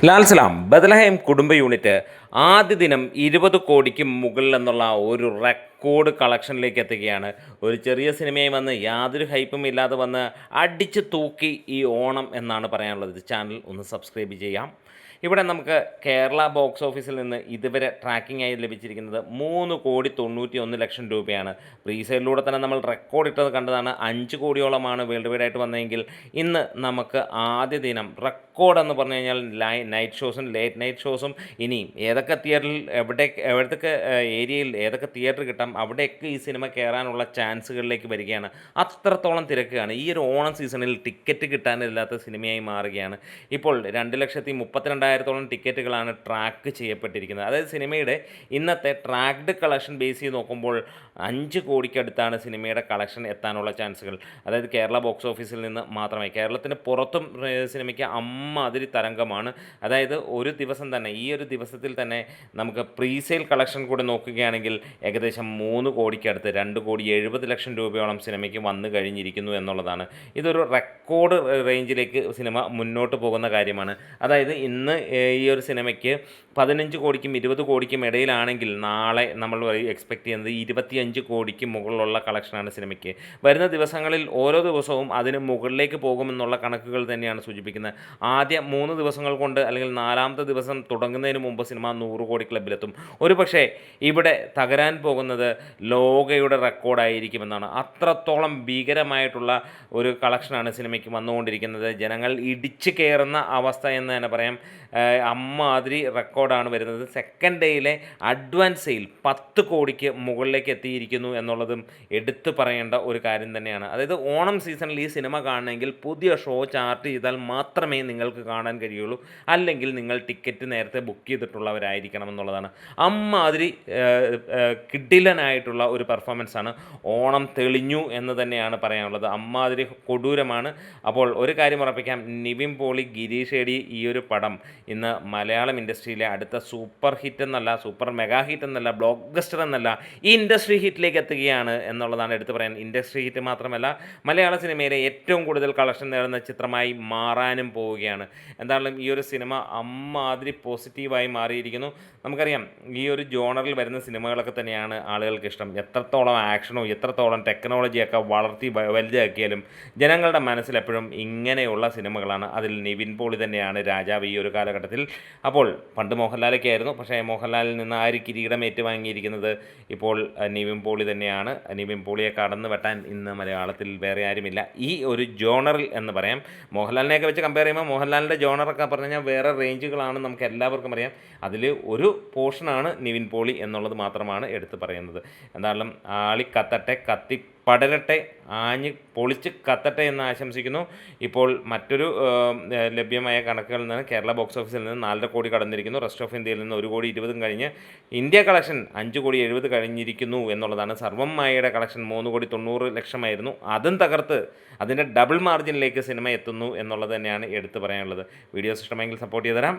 ലാൽ സലാം Bethlehem കുടുംബ unit ആദ്യ ദിനം 20 കോടിക്ക് മുകളിൽ എന്നുള്ള ഒരു റെക്കോർഡ് കളക്ഷനിലേക്ക് എത്തുകയാണ്. ഒരു ചെറിയ സിനിമയിൽ വന്ന് യാതൊരു ഹൈപ്പും ഇല്ലാതെ വന്ന് അടിച്ച് തൂക്കി ഈ ഓണം എന്നാണ് പറയാനുള്ളത്. ചാനൽ ഒന്ന് സബ്സ്ക്രൈബ് ചെയ്യാം. ഇവിടെ നമുക്ക് കേരള ബോക്സ് ഓഫീസിൽ നിന്ന് ഇതുവരെ ട്രാക്കിംഗ് ആയി ലഭിച്ചിരിക്കുന്നത് 3,91,00,000 രൂപയാണ്. പ്രീസെയിലൂടെ തന്നെ നമ്മൾ റെക്കോർഡ് ഇട്ടത് കണ്ടതാണ്. 5 കോടിയോളമാണ് വേൾഡ് വൈഡ് ആയിട്ട് വന്നതെങ്കിൽ ഇന്ന് നമുക്ക് ആദ്യ ദിനം റെക്കോർഡ് എന്ന് പറഞ്ഞു കഴിഞ്ഞാൽ നൈറ്റ് ഷോസും ലേറ്റ് നൈറ്റ് ഷോസും ഇനിയും ഏതൊക്കെ തിയേറ്ററിൽ എവിടത്തൊക്കെ ഏരിയയിൽ ഏതൊക്കെ തിയേറ്റർ കിട്ടാം അവിടെയൊക്കെ ഈ സിനിമ കയറാനുള്ള ചാൻസുകളിലേക്ക് വരികയാണ്. അത്രത്തോളം തിരക്കാണ്. ഈ ഒരു ഓണം സീസണിൽ ടിക്കറ്റ് കിട്ടാനില്ലാത്ത സിനിമയായി മാറുകയാണ്. ഇപ്പോൾ 2,32,000 ടിക്കറ്റുകളാണ് ട്രാക്ക് ചെയ്യപ്പെട്ടിരിക്കുന്നത്. അതായത് സിനിമയുടെ ഇന്നത്തെ ട്രാക്ഡ് കളക്ഷൻ ബേസ് ചെയ്ത് നോക്കുമ്പോൾ 5 കോടിക്കടുത്താണ് സിനിമയുടെ കളക്ഷൻ എത്താനുള്ള ചാൻസുകൾ. അതായത് കേരള ബോക്സ് ഓഫീസിൽ നിന്ന് മാത്രമേ, കേരളത്തിന് പുറത്തും സിനിമയ്ക്ക് അമ്മാതിരി തരംഗമാണ്. അതായത് ഒരു ദിവസം തന്നെ, ഈ ഒരു ദിവസത്തിൽ തന്നെ നമുക്ക് പ്രീസെയിൽ കളക്ഷൻ കൂടെ നോക്കുകയാണെങ്കിൽ ഏകദേശം 3 കോടിക്കടുത്ത് 2,70,00,000 രൂപയോളം സിനിമയ്ക്ക് വന്നു കഴിഞ്ഞിരിക്കുന്നു എന്നുള്ളതാണ്. ഇതൊരു റെക്കോർഡ് റേഞ്ചിലേക്ക് സിനിമ മുന്നോട്ട് പോകുന്ന കാര്യമാണ്. അതായത് ഇന്ന് ഈ ഒരു സിനിമയ്ക്ക് 15 കോടിക്കും 20 കോടിക്കും ഇടയിലാണെങ്കിൽ നാളെ നമ്മൾ എക്സ്പെക്റ്റ് ചെയ്യുന്നത് 25 കോടിക്ക് മുകളിലുള്ള കളക്ഷനാണ് സിനിമയ്ക്ക്. വരുന്ന ദിവസങ്ങളിൽ ഓരോ ദിവസവും അതിന് മുകളിലേക്ക് പോകുമെന്നുള്ള കണക്കുകൾ തന്നെയാണ് സൂചിപ്പിക്കുന്നത്. ആദ്യ 3 ദിവസങ്ങൾ കൊണ്ട് അല്ലെങ്കിൽ 4ാമത്തെ ദിവസം തുടങ്ങുന്നതിന് മുമ്പ് സിനിമ 100 കോടി ക്ലബിലെത്തും. ഒരു പക്ഷേ ഇവിടെ തകരാൻ പോകുന്നത് ലോകയുടെ റെക്കോർഡായിരിക്കുമെന്നാണ്. അത്രത്തോളം ഭീകരമായിട്ടുള്ള ഒരു കളക്ഷനാണ് സിനിമയ്ക്ക് വന്നുകൊണ്ടിരിക്കുന്നത്. ജനങ്ങൾ ഇടിച്ചു കയറുന്ന അവസ്ഥ എന്ന് തന്നെ പറയാം. അമ്മാതിരി റെക്കോർഡാണ് വരുന്നത്. സെക്കൻഡ് ഡേയിലെ അഡ്വാൻസ് സെയിൽ 10 കോടിക്ക് മുകളിലേക്ക് എത്തിയിരിക്കുന്നു എന്നുള്ളതും എടുത്തു പറയേണ്ട ഒരു കാര്യം തന്നെയാണ്. അതായത് ഓണം സീസണിൽ ഈ സിനിമ കാണണമെങ്കിൽ പുതിയ ഷോ ചാർട്ട് ചെയ്താൽ മാത്രമേ നിങ്ങൾക്ക് കാണാൻ കഴിയുള്ളൂ. അല്ലെങ്കിൽ നിങ്ങൾ ടിക്കറ്റ് നേരത്തെ ബുക്ക് ചെയ്തിട്ടുള്ളവരായിരിക്കണം എന്നുള്ളതാണ്. അമ്മാതിരി കിടിലനായിട്ടുള്ള ഒരു പെർഫോമൻസാണ്. ഓണം തെളിഞ്ഞു എന്ന് തന്നെയാണ് പറയാനുള്ളത്. അമ്മാതിരി കൊടൂരമാണ്. അപ്പോൾ ഒരു കാര്യം ഉറപ്പിക്കാം, നിവിൻ പോളി, ഗിരീഷ് ഏടി ഈ ഒരു പടം ഇന്ന് മലയാളം ഇൻഡസ്ട്രിയിലെ അടുത്ത സൂപ്പർ ഹിറ്റ് എന്നല്ല, സൂപ്പർ മെഗാ ഹിറ്റ് എന്നല്ല, ബ്ലോക്ക് ബസ്റ്റർ എന്നല്ല, ഈ ഇൻഡസ്ട്രി ഹിറ്റിലേക്ക് എത്തുകയാണ് എന്നുള്ളതാണ് എടുത്തു പറയാൻ. ഇൻഡസ്ട്രി ഹിറ്റ് മാത്രമല്ല, മലയാള സിനിമയിലെ ഏറ്റവും കൂടുതൽ കളക്ഷൻ നേടുന്ന ചിത്രമായി മാറാനും പോവുകയാണ്. എന്തായാലും ഈ ഒരു സിനിമ അമ്മാതിരി പോസിറ്റീവായി മാറിയിരിക്കുന്നു. നമുക്കറിയാം, ഈ ഒരു ജോണറിൽ വരുന്ന സിനിമകളൊക്കെ തന്നെയാണ് ആളുകൾക്ക് ഇഷ്ടം. എത്രത്തോളം ആക്ഷനോ എത്രത്തോളം ടെക്നോളജിയൊക്കെ വളർത്തി വലുതാക്കിയാലും ജനങ്ങളുടെ മനസ്സിൽ എപ്പോഴും ഇങ്ങനെയുള്ള സിനിമകളാണ്. അതിൽ നിവിൻ പോളി തന്നെയാണ് രാജാവ് ഈ ഒരു കാലഘട്ടത്തിൽ. അപ്പോൾ പണ്ട് മോഹൻലാലൊക്കെ ആയിരുന്നു, പക്ഷേ മോഹൻലാലിൽ നിന്ന് ആ ഒരു കിരീടം ഏറ്റുവാങ്ങിയിരിക്കുന്നത് ഇപ്പോൾ നിവിൻ പോളി തന്നെയാണ്. നിവിൻ പോളിയെ കടന്നു വെട്ടാൻ ഇന്ന് മലയാളത്തിൽ വേറെ ആരുമില്ല ഈ ഒരു ജോണറിൽ എന്ന് പറയാം. മോഹൻലാലിനെയൊക്കെ വെച്ച് കമ്പയർ ചെയ്യുമ്പോൾ മോഹൻലാലിൻ്റെ ജോണറൊക്കെ പറഞ്ഞു കഴിഞ്ഞാൽ വേറെ റേഞ്ചുകളാണ്, നമുക്ക് എല്ലാവർക്കും അറിയാം. അതിൽ ഒരു പോർഷനാണ് നിവിൻ പോളി എന്നുള്ളത് മാത്രമാണ് എടുത്തു പറയുന്നത്. എന്തായാലും ആളി കത്തട്ടെ, കത്തി പടരട്ടെ, ആഞ്ഞ് പൊളിച്ച് കത്തട്ടെ എന്ന് ആശംസിക്കുന്നു. ഇപ്പോൾ മറ്റൊരു ലഭ്യമായ കണക്കുകളിൽ നിന്ന് കേരള ബോക്സ് ഓഫീസിൽ നിന്ന് 4.5 കോടി കടന്നിരിക്കുന്നു. റെസ്റ്റ് ഓഫ് ഇന്ത്യയിൽ നിന്ന് 1,20,00,000 കഴിഞ്ഞ് ഇന്ത്യ കളക്ഷൻ 5,70,00,000 കഴിഞ്ഞിരിക്കുന്നു എന്നുള്ളതാണ്. സർവം മായയുടെ കളക്ഷൻ 3,90,00,000 അതും തകർത്ത് അതിൻ്റെ ഡബിൾ മാർജിനിലേക്ക് സിനിമ എത്തുന്നു എന്നുള്ളത് തന്നെയാണ് എടുത്തു പറയാനുള്ളത്. വീഡിയോസ് ഇഷ്ടമെങ്കിൽ സപ്പോർട്ട് ചെയ്ത് തരാം.